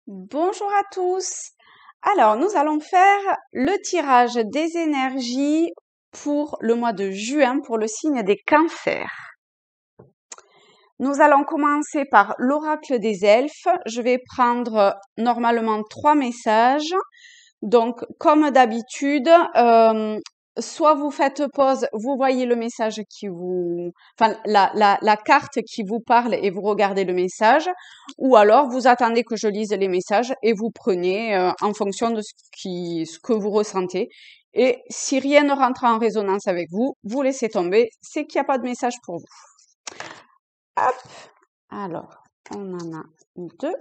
Bonjour à tous. Alors, nous allons faire le tirage des énergies pour le mois de juin pour le signe des cancers. Nous allons commencer par l'oracle des elfes. Je vais prendre normalement 3 messages. Donc, comme d'habitude, soit vous faites pause, vous voyez le message qui vous, enfin la carte qui vous parle et vous regardez le message, ou alors vous attendez que je lise les messages et vous prenez en fonction de ce que vous ressentez. Et si rien ne rentre en résonance avec vous, vous laissez tomber, c'est qu'il n'y a pas de message pour vous. Hop, alors on en a 2.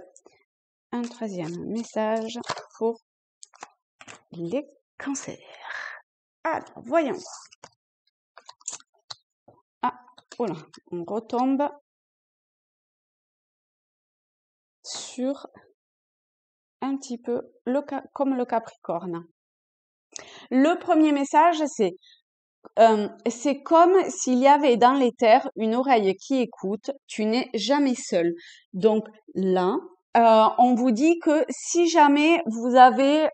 Un 3e message pour les cancers. Alors, voyons voir. Ah, voilà, on retombe sur un petit peu comme le Capricorne. Le premier message, c'est comme s'il y avait dans l'éther une oreille qui écoute, tu n'es jamais seul. Donc là, on vous dit que si jamais vous avez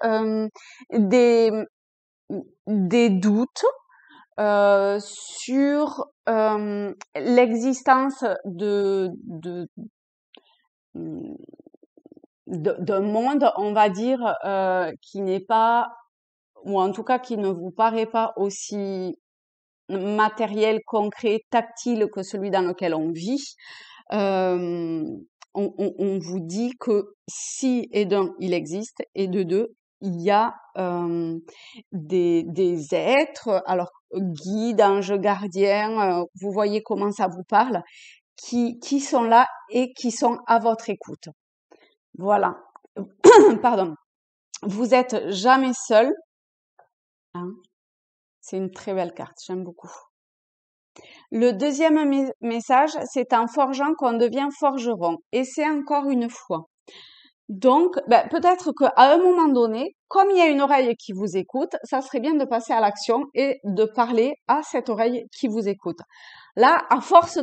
des doutes, sur l'existence d'un monde, on va dire, qui n'est pas, ou en tout cas qui ne vous paraît pas aussi matériel, concret, tactile que celui dans lequel on vit, on vous dit que si, et d'un, il existe, et de deux, il y a des êtres, alors guides, anges gardiens, vous voyez comment ça vous parle, qui sont là et qui sont à votre écoute. Voilà. Pardon. Vous êtes jamais seul. Hein. C'est une très belle carte, j'aime beaucoup. Le deuxième message, c'est en forgeant qu'on devient forgeron. Et c'est encore une fois. Donc, peut-être qu'à un moment donné, comme il y a une oreille qui vous écoute, ça serait bien de passer à l'action et de parler à cette oreille qui vous écoute. Là, à force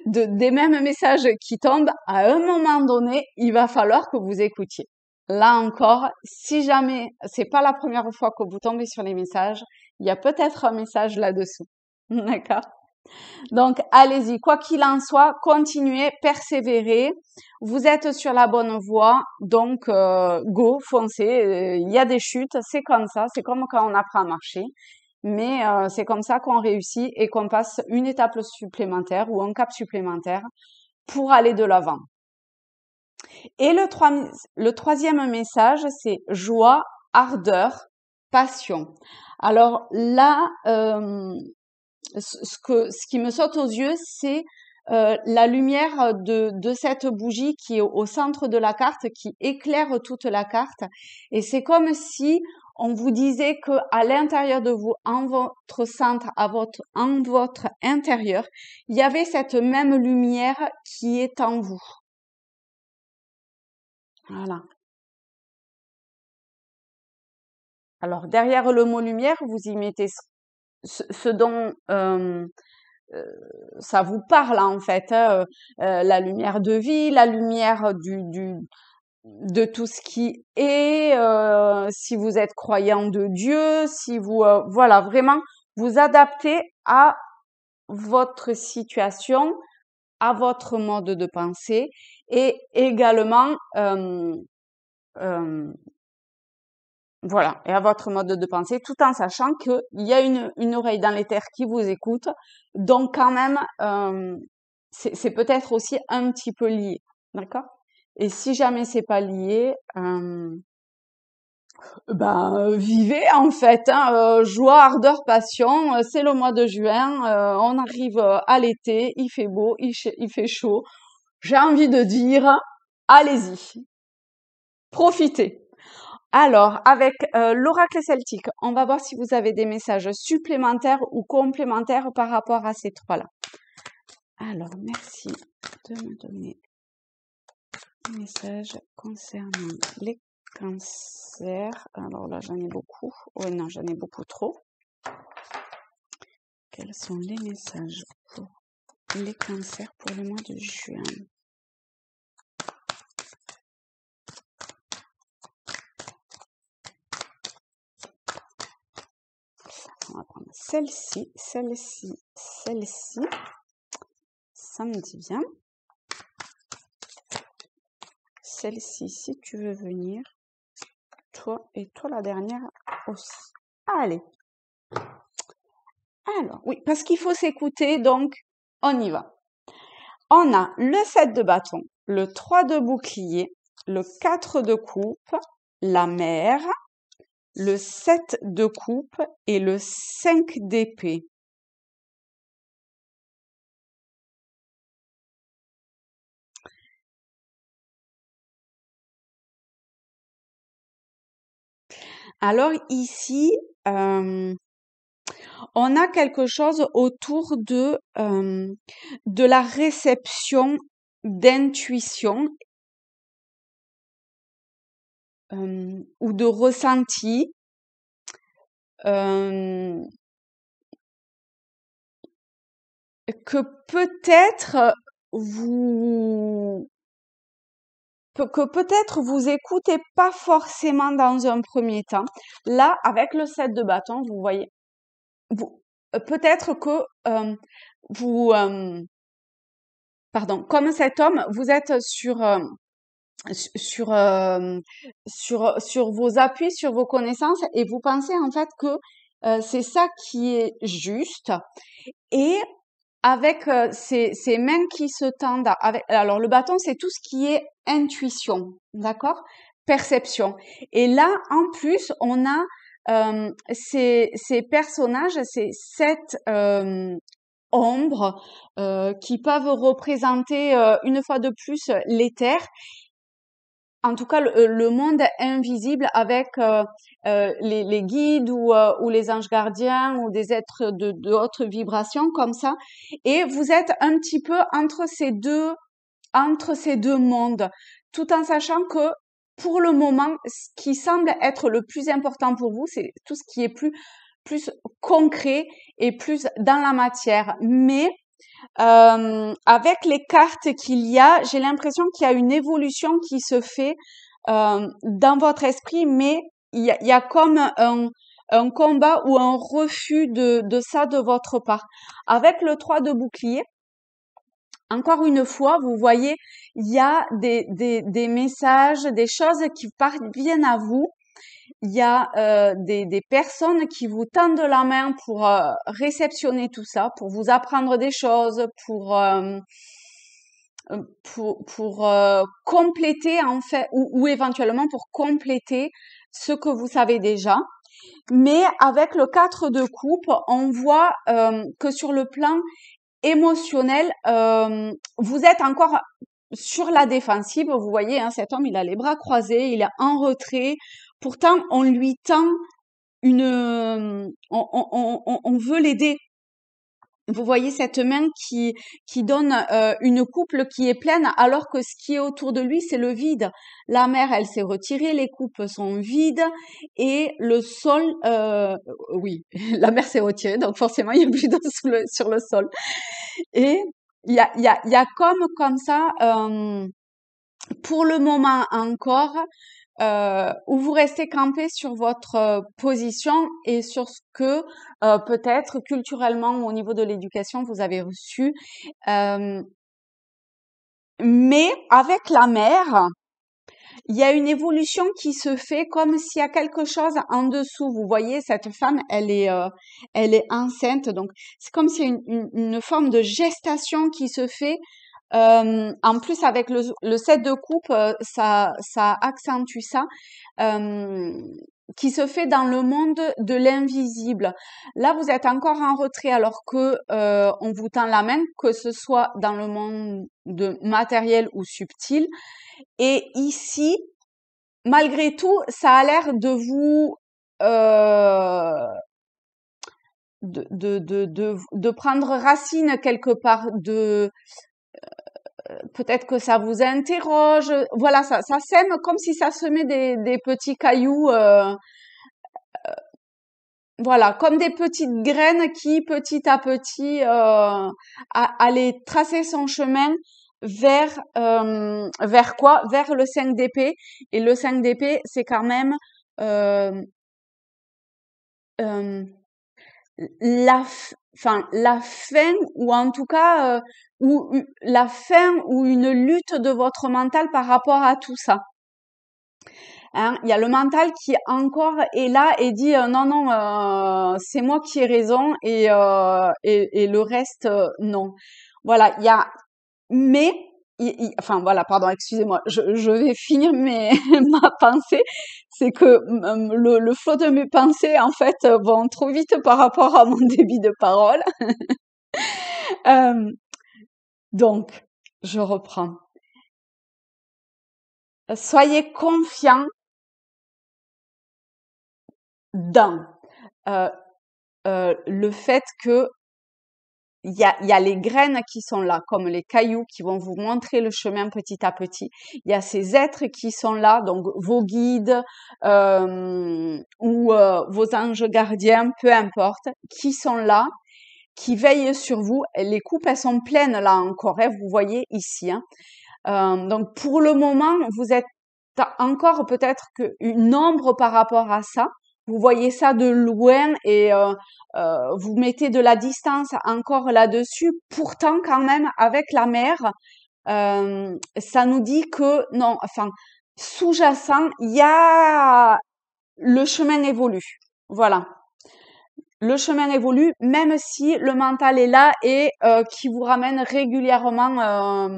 des mêmes messages qui tombent, à un moment donné, il va falloir que vous écoutiez. Là encore, si jamais c'est pas la première fois que vous tombez sur les messages, il y a peut-être un message là-dessous. D'accord? Donc, allez-y. Quoi qu'il en soit, continuez, persévérez. Vous êtes sur la bonne voie. Donc, go, foncez. Il y a des chutes. C'est comme ça. C'est comme quand on apprend à marcher. Mais c'est comme ça qu'on réussit et qu'on passe une étape supplémentaire ou un cap supplémentaire pour aller de l'avant. Et le troisième message, c'est joie, ardeur, passion. Alors là, ce qui me saute aux yeux, c'est la lumière de cette bougie qui est au centre de la carte, qui éclaire toute la carte. Et c'est comme si on vous disait que à l'intérieur de vous, en votre centre, en votre intérieur, il y avait cette même lumière qui est en vous. Voilà. Alors, derrière le mot lumière, vous y mettez ce dont ça vous parle, en fait, hein, la lumière de vie, la lumière de tout ce qui est, si vous êtes croyant de Dieu, si vous, voilà, vraiment, vous adaptez à votre situation, à votre mode de pensée et également, voilà, et à votre mode de pensée, tout en sachant qu'il y a une oreille dans l'éther qui vous écoute. Donc quand même, c'est peut-être aussi un petit peu lié, d'accord? Et si jamais c'est pas lié, vivez en fait, hein, joie, ardeur, passion. C'est le mois de juin, on arrive à l'été, il fait beau, il fait chaud. J'ai envie de dire, allez-y, profitez. Alors, avec l'oracle celtique, on va voir si vous avez des messages supplémentaires ou complémentaires par rapport à ces trois-là. Alors, merci de me donner un message concernant les cancers. Alors là, j'en ai beaucoup. Oh non, j'en ai beaucoup trop. Quels sont les messages pour les cancers pour le mois de juin? celle-ci, ça me dit bien. Celle-ci, si tu veux venir. Toi et toi la dernière aussi. Allez. Alors, oui, parce qu'il faut s'écouter, donc on y va. On a le 7 de bâton, le 3 de bouclier, le 4 de coupe, la mer, le 7 de coupe et le 5 d'épée. Alors ici, on a quelque chose autour de la réception d'intuition ou de ressenti. Que peut-être vous écoutez pas forcément dans un premier temps. Là, avec le 7 de bâton, vous voyez, peut-être que comme cet homme, vous êtes sur vos appuis, sur vos connaissances, et vous pensez en fait que c'est ça qui est juste. Et avec ces mains qui se tendent, alors le bâton, c'est tout ce qui est intuition, d'accord? Perception. Et là, en plus, on a ces personnages, ces 7 ombres qui peuvent représenter une fois de plus l'éther. En tout cas, le monde invisible avec les guides ou les anges gardiens ou des êtres de haute vibration comme ça. Et vous êtes un petit peu entre ces deux mondes, tout en sachant que pour le moment, ce qui semble être le plus important pour vous, c'est tout ce qui est plus concret et plus dans la matière. Mais avec les cartes qu'il y a, j'ai l'impression qu'il y a une évolution qui se fait dans votre esprit, mais il y a comme un combat ou un refus de ça de votre part. Avec le 3 de bouclier, encore une fois, vous voyez, il y a des messages, des choses qui parviennent à vous. Il y a des personnes qui vous tendent la main pour réceptionner tout ça, pour vous apprendre des choses, pour compléter en fait, ou éventuellement pour compléter ce que vous savez déjà. Mais avec le 4 de coupe, on voit que sur le plan émotionnel, vous êtes encore sur la défensive. Vous voyez, hein, cet homme, il a les bras croisés, il est en retrait. Pourtant, on lui tend on veut l'aider. Vous voyez cette main qui donne une coupe qui est pleine, alors que ce qui est autour de lui, c'est le vide. La mer, elle s'est retirée, les coupes sont vides, et le sol, oui, la mer s'est retirée, donc forcément, il n'y a plus d'eau sur le sol. Et il y a comme ça, pour le moment encore, où vous restez campé sur votre position et sur ce que peut-être culturellement ou au niveau de l'éducation vous avez reçu. Mais avec la mer, il y a une évolution qui se fait comme s'il y a quelque chose en dessous. Vous voyez, cette femme, elle est enceinte, donc c'est comme s'il y a une forme de gestation qui se fait. En plus, avec le 7 de coupe, ça accentue ça, qui se fait dans le monde de l'invisible. Là, vous êtes encore en retrait alors que on vous tend la main, que ce soit dans le monde matériel ou subtil. Et ici, malgré tout, ça a l'air de vous de prendre racine quelque part, peut-être que ça vous interroge. Voilà, ça sème comme si ça semait des petits cailloux, voilà, comme des petites graines qui, petit à petit, allaient tracer son chemin vers quoi? Vers le 5 d'épée. Et le 5 d'épée, c'est quand même la fin ou en tout cas la fin ou une lutte de votre mental par rapport à tout ça. Hein, il y a le mental qui encore est là et dit non non c'est moi qui ai raison et le reste non. Voilà, il y a mais enfin voilà, pardon, excusez-moi, je vais finir ma pensée, c'est que le flot de mes pensées en fait vont trop vite par rapport à mon débit de parole. Euh, donc, je reprends. Soyez confiants dans euh, le fait que il y a les graines qui sont là, comme les cailloux qui vont vous montrer le chemin petit à petit. Il y a ces êtres qui sont là, donc vos guides ou vos anges gardiens, peu importe, qui sont là, qui veillent sur vous. Les coupes, elles sont pleines là encore, hein, vous voyez ici. Hein. Donc pour le moment, vous êtes encore peut-être qu'une ombre par rapport à ça. Vous voyez ça de loin et vous mettez de la distance encore là-dessus. Pourtant, quand même, avec la mer, ça nous dit que non, enfin, sous-jacent, il y a le chemin évolue. Voilà. Le chemin évolue, même si le mental est là et qui vous ramène régulièrement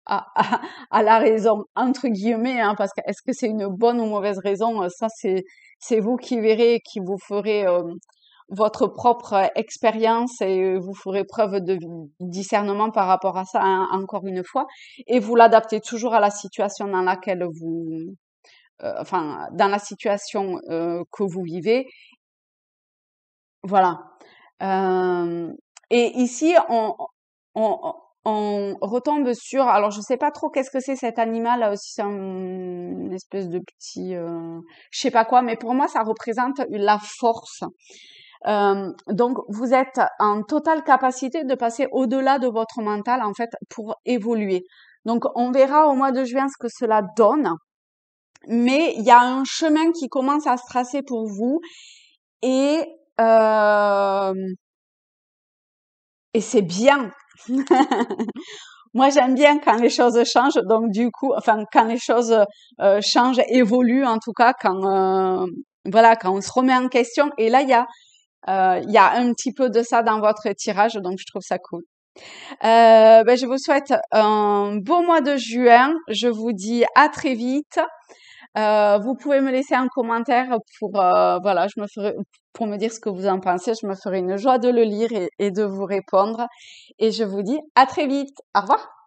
à la raison, entre guillemets, hein, parce que est-ce que c'est une bonne ou mauvaise raison, ça c'est vous qui verrez, qui vous ferez votre propre expérience et vous ferez preuve de discernement par rapport à ça, hein, encore une fois, et vous l'adaptez toujours à la situation dans laquelle enfin, dans la situation que vous vivez. Voilà. Et ici, on, on retombe sur, alors je sais pas trop qu'est-ce que c'est cet animal, si c'est une espèce de petit, je sais pas quoi, mais pour moi ça représente la force. Donc vous êtes en totale capacité de passer au-delà de votre mental en fait pour évoluer. Donc on verra au mois de juin ce que cela donne, mais il y a un chemin qui commence à se tracer pour vous et euh, et c'est bien. Moi, j'aime bien quand les choses changent. Donc, du coup, enfin, quand les choses changent, évoluent, en tout cas, quand voilà, quand on se remet en question. Et là, il y a un petit peu de ça dans votre tirage, donc je trouve ça cool. Ben, je vous souhaite un beau mois de juin. Je vous dis à très vite. Vous pouvez me laisser un commentaire pour voilà, pour me dire ce que vous en pensez. Je me ferai une joie de le lire et de vous répondre. Et je vous dis à très vite. Au revoir.